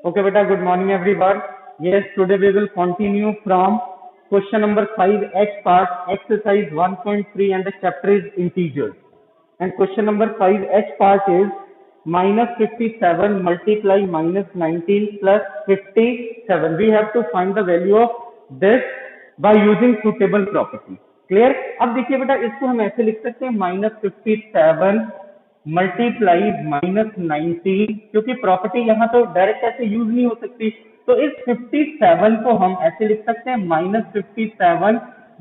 Okay, beta, good morning everyone. Yes, today we will continue from question number 5H part, exercise 1.3 and the chapter is integers. And question number 5H part is minus 57 multiply minus 19 plus 57. We have to find the value of this by using suitable property. Clear? अब देखिए बेटा इसको हम ऐसे लिख सकते हैं -57 multiply -19, क्योंकि प्रॉपर्टी यहाँ तो डायरेक्ट ऐसे यूज नहीं हो सकती, तो इस 57 को हम ऐसे लिख सकते हैं -57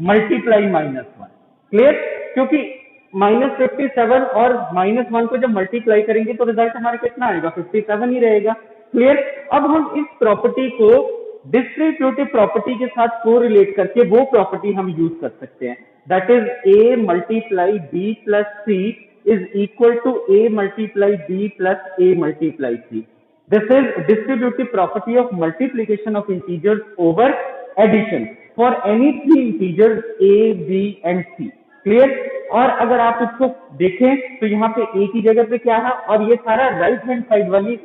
मल्टीप्लाई -1। क्लियर? क्योंकि -57 और -1 को जब मल्टीप्लाई करेंगे तो रिजल्ट हमारा कितना आएगा, 57 ही रहेगा। क्लियर? अब हम इस प्रॉपर्टी को डिस्ट्रीब्यूटिव प्रॉपर्टी के साथ कोरिलेट करके वो प्रॉपर्टी हम यूज कर सकते हैं, that is a multiply b plus c is equal to a multiply b plus a multiply c. This is distributive property of multiplication of integers over addition for any three integers a, b and c. Clear? और अगर आप इसको देखें तो यहाँ पे a की जगह पे क्या है, और ये सारा राइट हैंड साइड वाली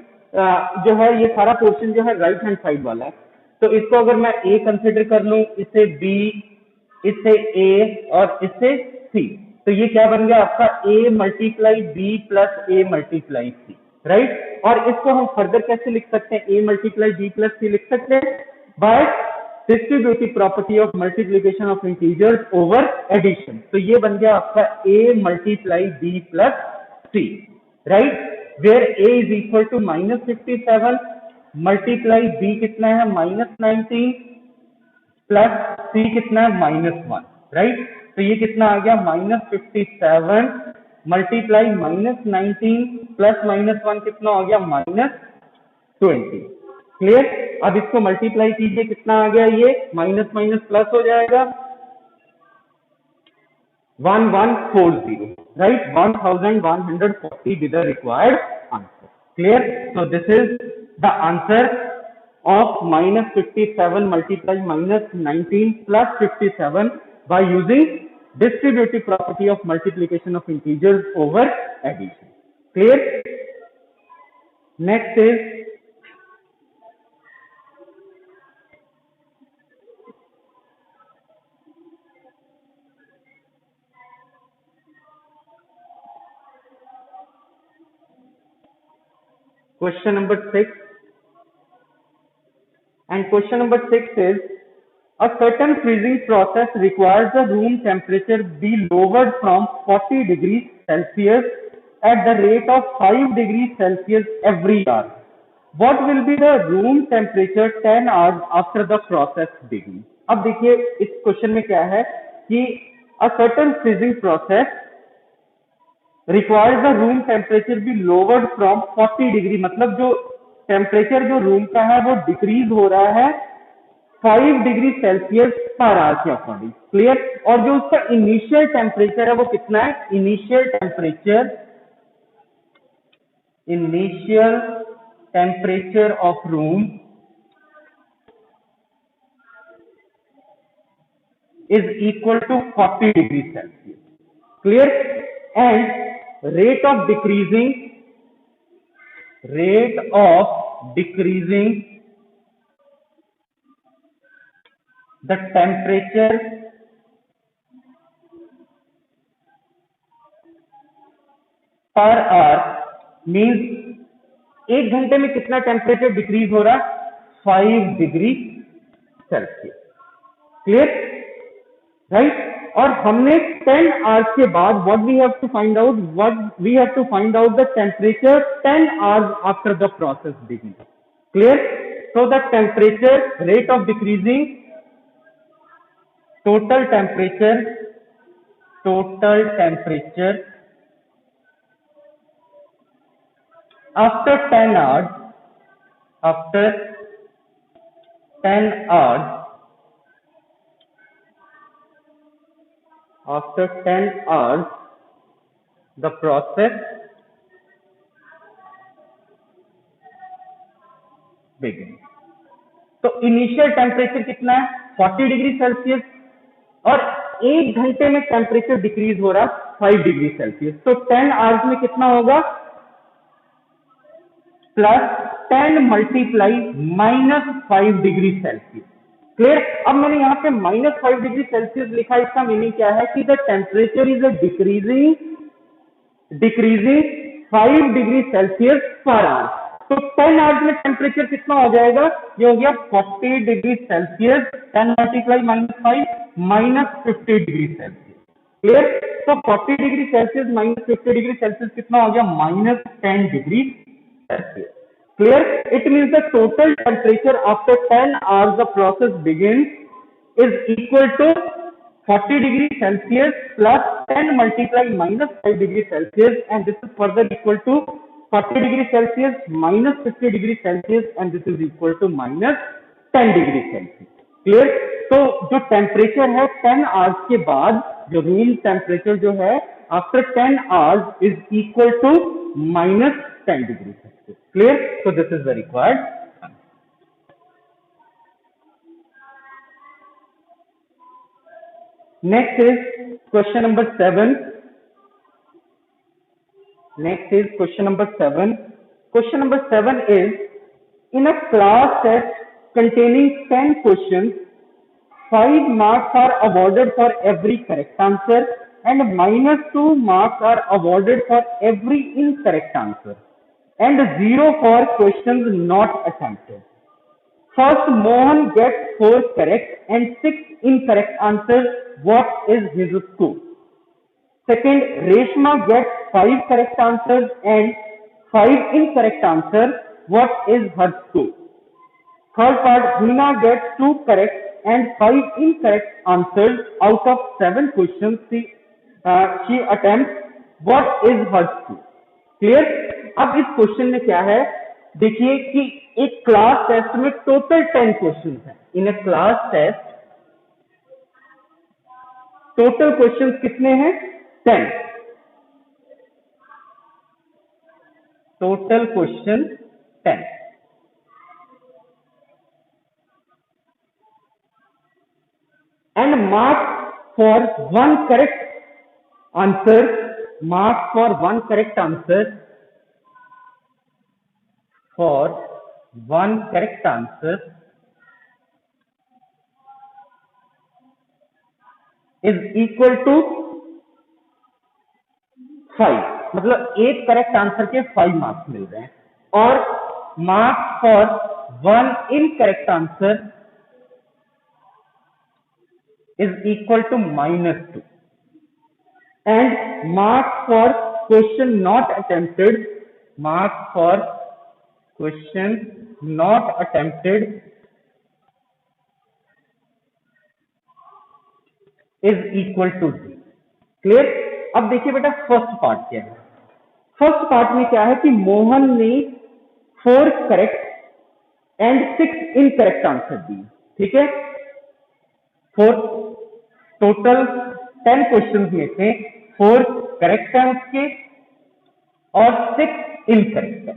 जो है, ये सारा पोर्शन जो है राइट हैंड साइड वाला है, तो इसको अगर मैं a कंसिडर कर लूं, इसे b, इसे a और इसे c, तो ये क्या बन गया आपका a multiply b plus a multiply c, right? और इसको हम फर्दर कैसे लिख सकते हैं, a multiply b plus c लिख सकते हैं by distributive property of multiplication of integers over addition. तो ये बन गया आपका a multiply b plus c, right? Where a is equal to -57 multiply b कितना है -19 प्लस c कितना है -1, राइट? तो ये कितना आ गया -57 मल्टीप्लाई -19 प्लस -1 कितना हो गया -20। क्लियर? अब इसको मल्टीप्लाई कीजिए, कितना आ गया, ये माइनस माइनस प्लस हो जाएगा 1140, right? 1140 with the required answer. Clear? So this is the answer of -57 multiply -19 plus 57 by using distributive property of multiplication of integers over addition. Clear? Next is question number 6, and question number 6 is a certain freezing process requires the room temperature be lowered from 40 degrees Celsius at the rate of 5 degrees Celsius every hour. What will be the room temperature 10 hours after the process begins? अब देखिए इस question में क्या है कि a certain freezing process requires the room temperature be lowered from 40 degree, मतलब जो temperature जो रूम का है वो डिक्रीज हो रहा है 5 डिग्री सेल्सियस पर आवर के अकॉर्डिंग। क्लियर? और जो उसका इनिशियल टेम्परेचर है वो कितना है, initial temperature of room is equal to 40 degree Celsius. Clear? And rate of decreasing the temperature per hour means एक घंटे में कितना टेम्परेचर डिक्रीज हो रहा है, 5 डिग्री सेल्सियस। क्लियर? राइट? और हमने 10 आवर्स के बाद what we have to find out the temperature 10 hours after the process begins. Clear? So the temperature rate of decreasing total temperature after 10 hours the process begins. तो initial temperature कितना है, 40 degree Celsius, और एक घंटे में temperature decrease हो रहा है 5 डिग्री सेल्सियस, तो 10 आवर्स में कितना होगा, plus 10 multiply -5 degree Celsius. Clear. अब मैंने यहाँ पे -5 डिग्री सेल्सियस लिखा, इसका मीनिंग क्या है कि the temperature is decreasing 5 degree Celsius per our. तो 10 आवर्स में टेम्परेचर कितना हो जाएगा, ये हो गया 40 degree Celsius. 10 multiply -5 -50 degree Celsius. Clear. तो 40 डिग्री सेल्सियस -50 डिग्री सेल्सियस कितना हो गया, -10 degree Celsius. Clear? It means the total temperature after 10 hours the process begins is equal to 40 degree Celsius plus 10 multiply -5 degree Celsius, and this is further equal to 40 degree Celsius minus 50 degree Celsius, and this is equal to -10 degree Celsius. Clear? तो जो temperature है 10 hours के बाद, जो room temperature जो है after 10 hours is equal to -10 degree Celsius. Clear? So this is the required. Next is question number 7. Question number 7 is, in a class test containing 10 questions, 5 marks are awarded for every correct answer and -2 marks are awarded for every incorrect answer, and 0 for questions not attempted. First, Mohan gets 4 correct and 6 incorrect answers. What is his score? Second, Reshma gets 5 correct answers and 5 incorrect answers. What is her score? Third part, Hina gets 2 correct and 5 incorrect answers out of 7 questions she attempts. What is her score? Clear? अब इस question में क्या है, देखिए कि एक class test में total 10 question है। इन ए क्लास टेस्ट टोटल क्वेश्चन कितने हैं, 10। Total question 10, and marks for one correct answer, marks for one correct answer is equal to 5। मतलब एक करेक्ट आंसर के 5 मार्क्स मिल रहे हैं, और marks for one incorrect answer is equal to -2, and marks for question not attempted is equal to 0। Clear. अब देखिए बेटा first part क्या है। फर्स्ट पार्ट में क्या है कि मोहन ने 4 करेक्ट एंड 6 इनकरेक्ट आंसर दिए। ठीक है, 4 टोटल 10 क्वेश्चंस में से 4 करेक्ट है उसके और 6 इनकरेक्ट है।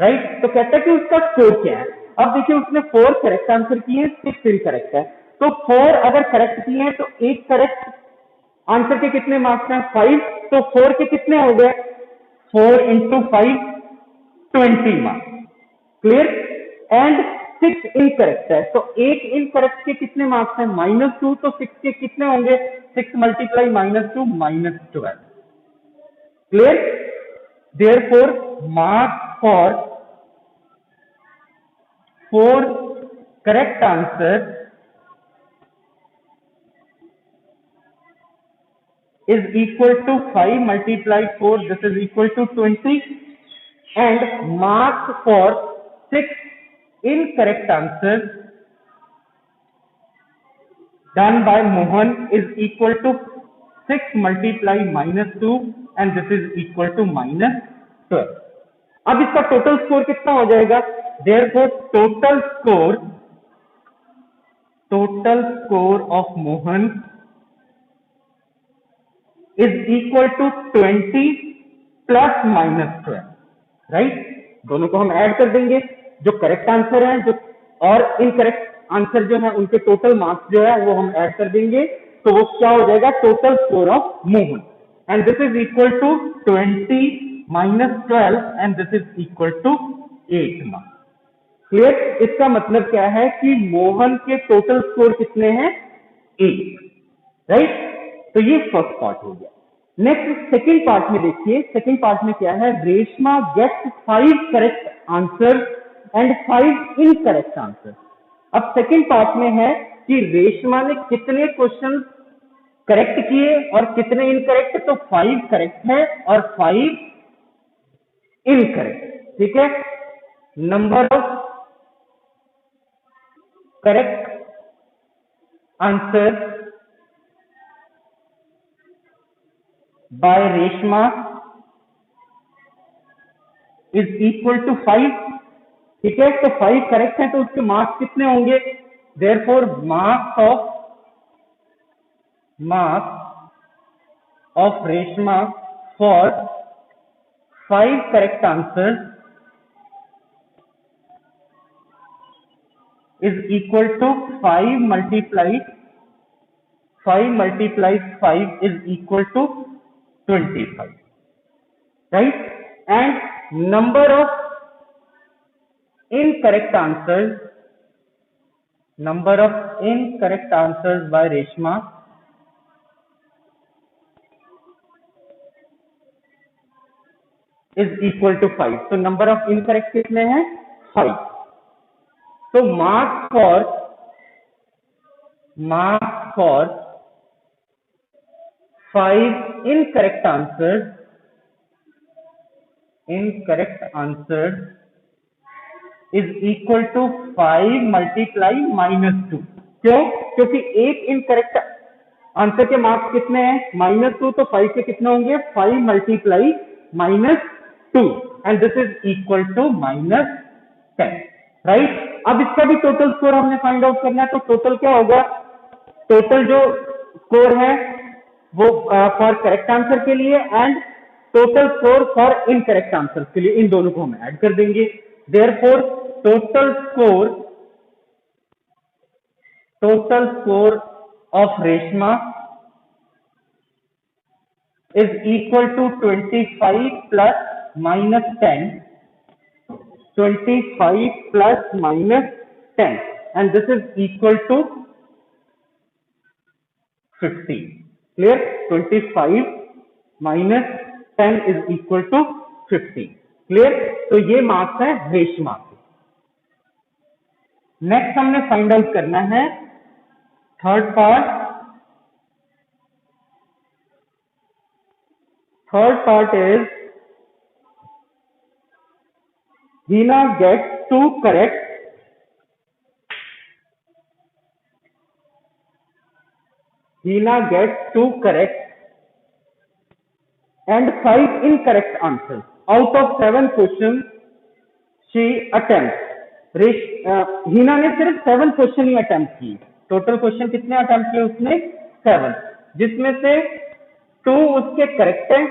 राइट। तो कहता है कि उसका स्कोर क्या है। अब देखिए उसने 4 करेक्ट आंसर किए, 6 इनकरेक्ट है। तो 4 अगर करेक्ट किए हैं तो एक करेक्ट आंसर के कितने मार्क्स हैं, 5। तो 4 के कितने हो गए, 4 into 5 20 marks. Clear. And 6 incorrect है, तो एक इनकरेक्ट के कितने मार्क्स हैं, -2। तो 6 के कितने होंगे, 6 multiply -2 -12। Clear. Therefore marks for 4 correct answer is equal to 5 multiply 4, this is equal to 20, and marks for 6 incorrect answers done by Mohan is equal to 6 multiply -2, and this is equal to -12। अब इसका total score कितना हो जाएगा, therefore total score of Mohan is equal to 20 plus -12। Right. दोनों को हम add कर देंगे, जो करेक्ट आंसर है जो और इनकरेक्ट आंसर जो है उनके टोटल मार्क्स जो है वो हम ऐड कर देंगे, तो वो क्या हो जाएगा, total score of Mohan, and this is equal to 20 -12 and this is equal to 8 marks. Clear? इसका मतलब क्या है कि मोहन के टोटल स्कोर कितने हैं? 8, राइट? तो ये फर्स्ट पार्ट हो गया। नेक्स्ट सेकंड पार्ट में देखिए, सेकंड पार्ट में क्या है? Reshma gets 5 correct answer and 5 incorrect answer. अब सेकंड पार्ट में है कि रेशमा ने कितने क्वेश्चन करेक्ट किए और कितने इनकरेक्ट, तो 5 करेक्ट है और 5 इनकरेक्ट। ठीक है? Number of correct answer by Reshma is equal to 5। ठीक है? तो 5 करेक्ट है तो उसके मार्क्स कितने होंगे? Therefore marks of Reshma for 5 correct answer is equal to 5 multiplied 5 is equal to 25, right? And number of incorrect answers by Reshma is equal to 5. So number of incorrect कितने हैं? 5. So marks for 5 incorrect answers is equal to 5 multiply -2। क्यों? क्योंकि एक incorrect answer के marks कितने हैं? -2, तो 5 के कितने होंगे? 5 multiply -2 and this is equal to -10, right? अब इसका भी टोटल स्कोर हमने फाइंड आउट करना है, तो टोटल क्या होगा? टोटल जो स्कोर है वो फॉर करेक्ट आंसर के लिए and total score for incorrect answer के लिए, इन दोनों को हम ऐड कर देंगे। Therefore total score of Reshma is equal to 25 plus -10, 25 plus -10 and this is equal to 15. Clear? 25 minus 10 is equal to 15. Clear? तो ये मार्क्स है रेशमा के। नेक्स्ट हमने फाइंड आउट करना है third part is Hina gets 2 correct and 5 incorrect answers out of 7 questions she attempts. हीना ने सिर्फ 7 question ही attempt किए। टोटल क्वेश्चन कितने अटेम्प्ट किए उसने? 7, जिसमें से 2 उसके करेक्ट है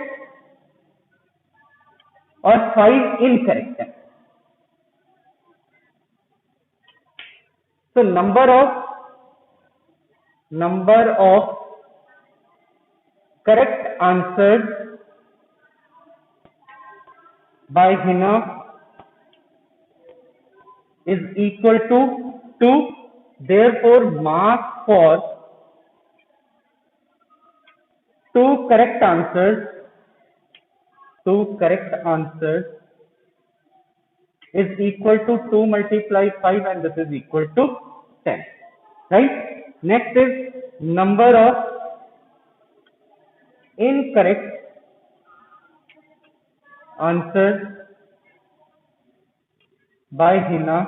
और 5 इनकरेक्ट है। So number of correct answers by Hina is equal to 2. Therefore, marks for 2 correct answers is equal to 2 multiply 5 and this is equal to 10, right? Next is number of incorrect answers by Hina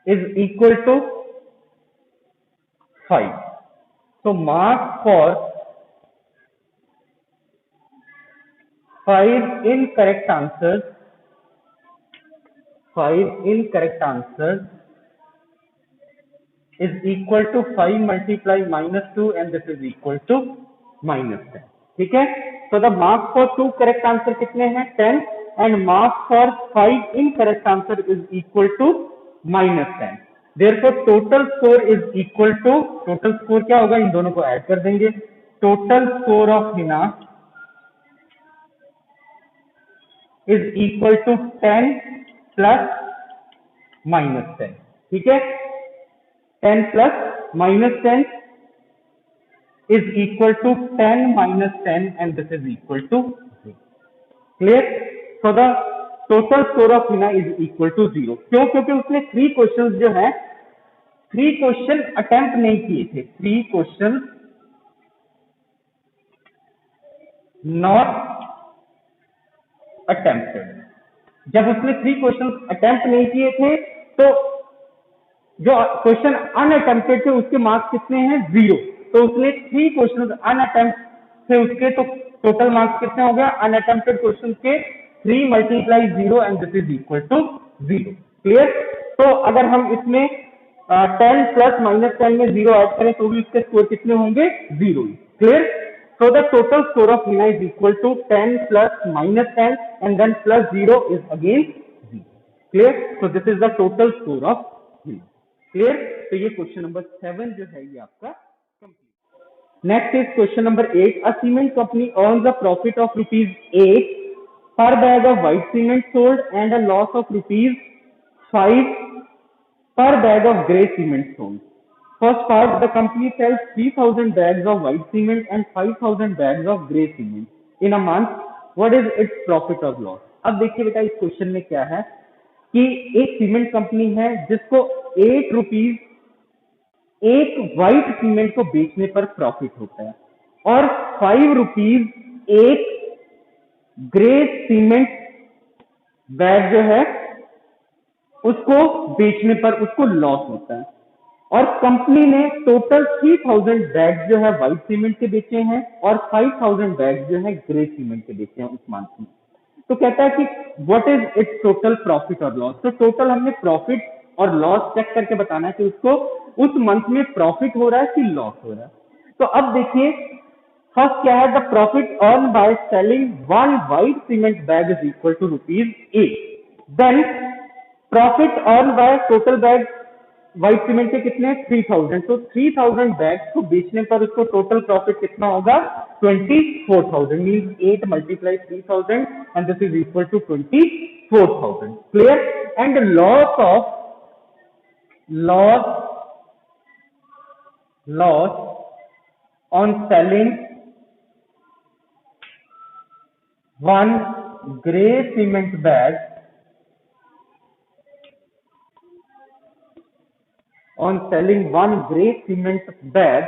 is equal to 5. So marks for 5 incorrect answers is equal to 5 multiply -2 and this is equal to -10. ठीक है? So the marks for 2 correct answer कितने हैं? 10 and marks for 5 incorrect answer is equal to -10. Therefore total score is equal to, total score क्या होगा? इन दोनों को add कर देंगे। Total score of Hina is equal to 10 plus -10। ठीक है, 10 plus -10 is equal to 10 minus 10 and this is equal to 0. Clear? So the total score of Hina is equal to 0. क्यों? क्योंकि उसने 3 क्वेश्चंस जो है 3 क्वेश्चन अटेम्प्ट नहीं किए थे, 3 क्वेश्चन नॉट अटेम्प्टेड। जब उसने 3 क्वेश्चन अटेम्प्ट नहीं किए थे तो जो क्वेश्चन अनअटेम्प्टेड थे उसके मार्क्स कितने हैं? 0। तो उसने 3 क्वेश्चन अनअटेम्प्ट थे उसके, तो टोटल मार्क्स कितने हो गया अनअटेम्प्टेड क्वेश्चन के? 3 multiply 0 and this is equal to 0। Clear? तो अगर हम इसमें 10 प्लस -10 में 0 ऐड करें तो भी इसके स्कोर कितने होंगे? 0। Clear? So the total score of Hina is equal to 10 plus -10 and then plus 0 is again 0. Clear? So this is the total score of Hina. Clear? तो ये क्वेश्चन नंबर 7 जो है ये आपका complete. Next is question number 8। A cement company earns a profit of ₹8 per bag of white cement sold and a loss of ₹5 per bag of grey cement sold. First part, the company sells 3,000 bags of white cement and 5,000 bags of grey cement in a month. What is its profit or loss? अब देखिए बेटा इस question में क्या है कि एक cement company है जिसको ₹8 एक व्हाइट सीमेंट को बेचने पर प्रॉफिट होता है और ₹5 एक ग्रे सीमेंट बैग जो है उसको बेचने पर उसको लॉस होता है। और कंपनी ने टोटल 3,000 बैग जो है व्हाइट सीमेंट के बेचे हैं और 5,000 बैग जो है ग्रे सीमेंट के बेचे हैं उस मंथ में। तो कहता है कि what is it's total profit और लॉस। तो टोटल हमने प्रॉफिट और लॉस चेक करके बताना है कि उसको उस मंथ में प्रॉफिट हो रहा है कि लॉस हो रहा है। तो अब देखिए फर्स्ट क्या है, the profit earn by selling 1 white cement bag is equal to ₹8। Then profit earn by total bag white cement के कितने? 3,000। तो 3,000 बैग्स को बेचने पर उसको टोटल प्रॉफिट कितना होगा? 24,000। Means 8 multiply 3,000 and this is equal to 24,000। Clear? And loss on selling 1 grey cement bag on selling 1 grey cement bag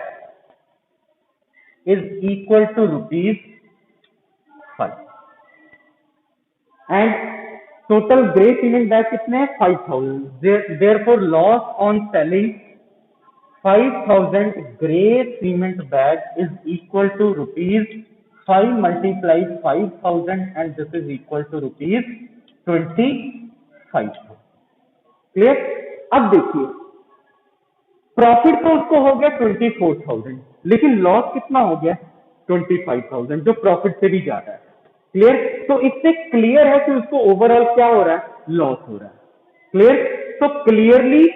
is equal to ₹5 and total grey cement bag कितने? 5,000। therefore loss on selling 5,000 grey cement bag is equal to ₹5 multiply 5,000 and this is equal to ₹25,000। Clear? अब देखिए profit तो उसको हो गया 24,000 लेकिन loss कितना हो गया? 25,000, जो प्रॉफिट से भी ज्यादा है। क्लियर? तो इससे क्लियर है कि उसको ओवरऑल क्या हो रहा है? लॉस हो रहा है। क्लियर? तो clearly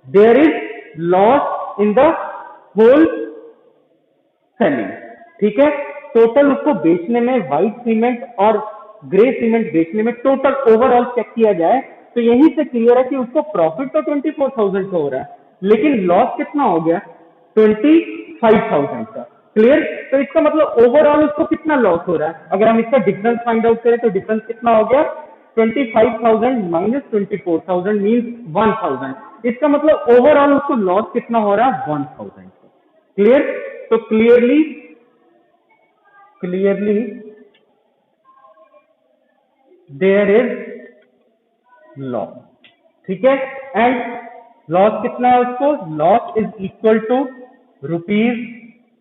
there is loss in the whole selling. ठीक है, टोटल उसको बेचने में व्हाइट सीमेंट और ग्रे सीमेंट बेचने में टोटल ओवरऑल चेक किया जाए तो यहीं से क्लियर है कि उसको प्रॉफिट तो 24,000 का हो रहा है लेकिन लॉस कितना हो गया? 25,000 का। क्लियर? तो इसका मतलब ओवरऑल उसको कितना लॉस हो रहा है? अगर हम इसका डिफरेंस फाइंड आउट करें तो डिफरेंस कितना हो गया? 25,000 माइनस 24,000 मीन्स 1,000। इसका मतलब ओवरऑल उसको लॉस कितना हो रहा है? 1,000 का। क्लियर? तो क्लियरली देयर इज लॉस। ठीक है, एंड लॉस कितना है उसको? Loss is equal to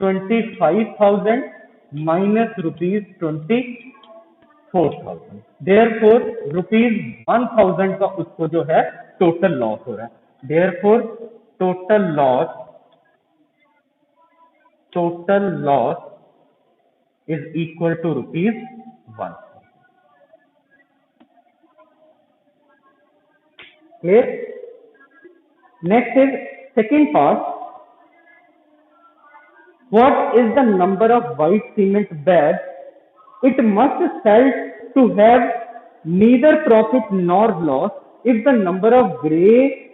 ₹25,000 minus ₹24,000। Therefore ₹1,000 का उसको जो है टोटल लॉस हो रहा है। Therefore total loss is equal to ₹1,000। Clear? Next is second part. What is the number of white cement bags it must sell to have neither profit nor loss if the number of gray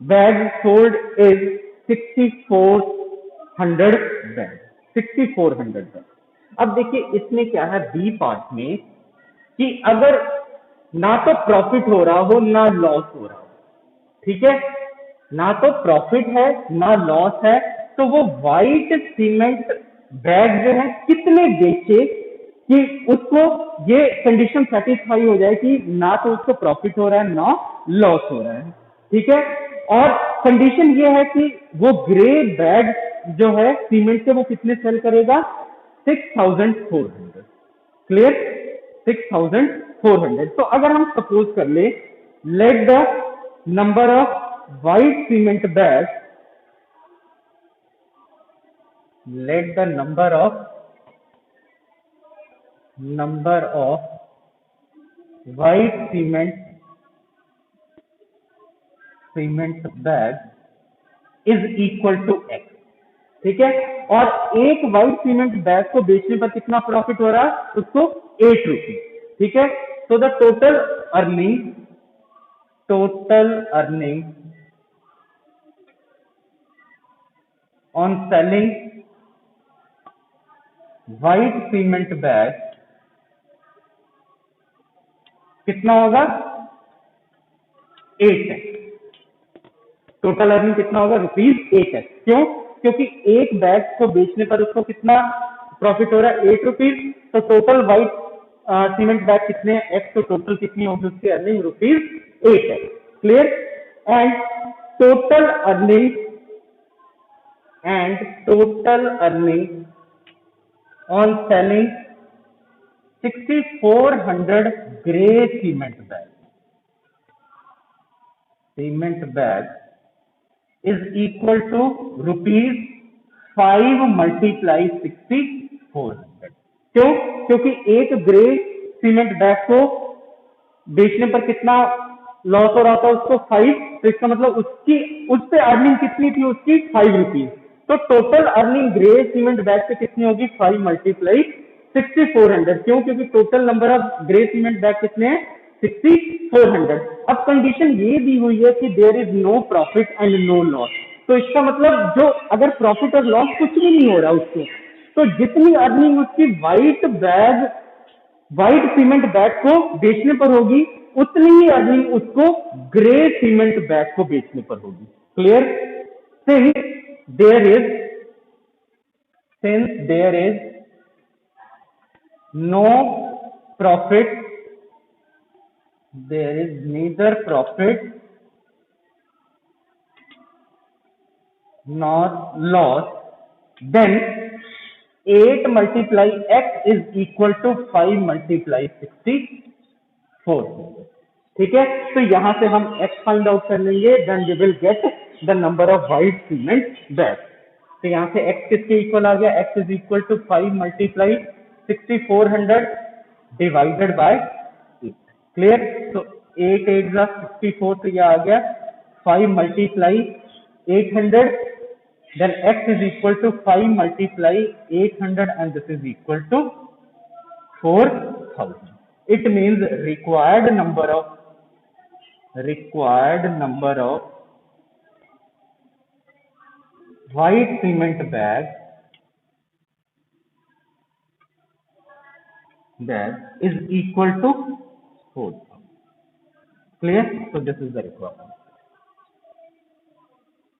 bags sold is 6400 bags, 6400 bags. अब देखिए इसमें क्या है B part में कि अगर ना तो प्रॉफिट हो रहा हो ना लॉस हो रहा हो, ठीक है, ना तो प्रॉफिट है ना लॉस है, तो वो व्हाइट सीमेंट बैग जो है कितने बेचे कि उसको ये कंडीशन सेटिस्फाई हो जाए कि ना तो उसको प्रॉफिट हो रहा है ना लॉस हो रहा है, ठीक है। और कंडीशन ये है कि वो ग्रे बैग जो है सीमेंट के वो कितने सेल करेगा 6400, क्लियर, 6400। तो अगर हम सपोज कर ले let the number of white cement bag, let the number of white cement bag is equal to x, ठीक है। और एक व्हाइट सीमेंट बैग को बेचने पर कितना प्रॉफिट हो रहा है उसको 8 रुपीज, ठीक है। तो the total earning on selling white cement bag कितना होगा 8x। टोटल अर्निंग कितना होगा ₹8x। क्यों? क्योंकि एक बैग को बेचने पर उसको कितना प्रॉफिट हो रहा है 8 रुपीज, तो टोटल व्हाइट सीमेंट बैग कितने x, तो टोटल कितनी होगी उसकी earning ₹8x, clear. And total earning on selling 6400 gray cement bag is equal to ₹5 multiply 6400। क्यों? क्योंकि एक ग्रे सीमेंट बैग को बेचने पर कितना लॉस हो रहा था उसको 5, तो इसका मतलब उस पे अर्निंग कितनी थी उसकी 5 रुपीज। तो total earning grey cement bag से कितनी होगी 5 मल्टीप्लाई 6400। क्यों? क्योंकि total number of grey cement bag कितने हैं 6400। अब कंडीशन ये दी हुई है कि there is no profit and no loss, तो इसका मतलब जो अगर प्रॉफिट और लॉस कुछ भी नहीं हो रहा उसको, तो जितनी अर्निंग उसकी व्हाइट सीमेंट बैग को बेचने पर होगी उतनी ही अर्निंग उसको ग्रे सीमेंट बैग को बेचने पर होगी, clear. since there is no profit, there is neither profit nor loss, then 8 multiply x is equal to 5 multiply 64, ठीक है। तो यहां से हम x फाइंड आउट कर लेंगे, then we will get the number of white cement bag. तो यहां से x किसके इक्वल आ गया, x is equal to 5 multiply 6400 divided by 8, clear. तो 8 8 64, तो यह आ गया 5 multiply 800, then x is equal to 5 multiply 800 and this is equal to 4000. It means required number of white cement bag is equal to 4000, clear. So this is the requirement.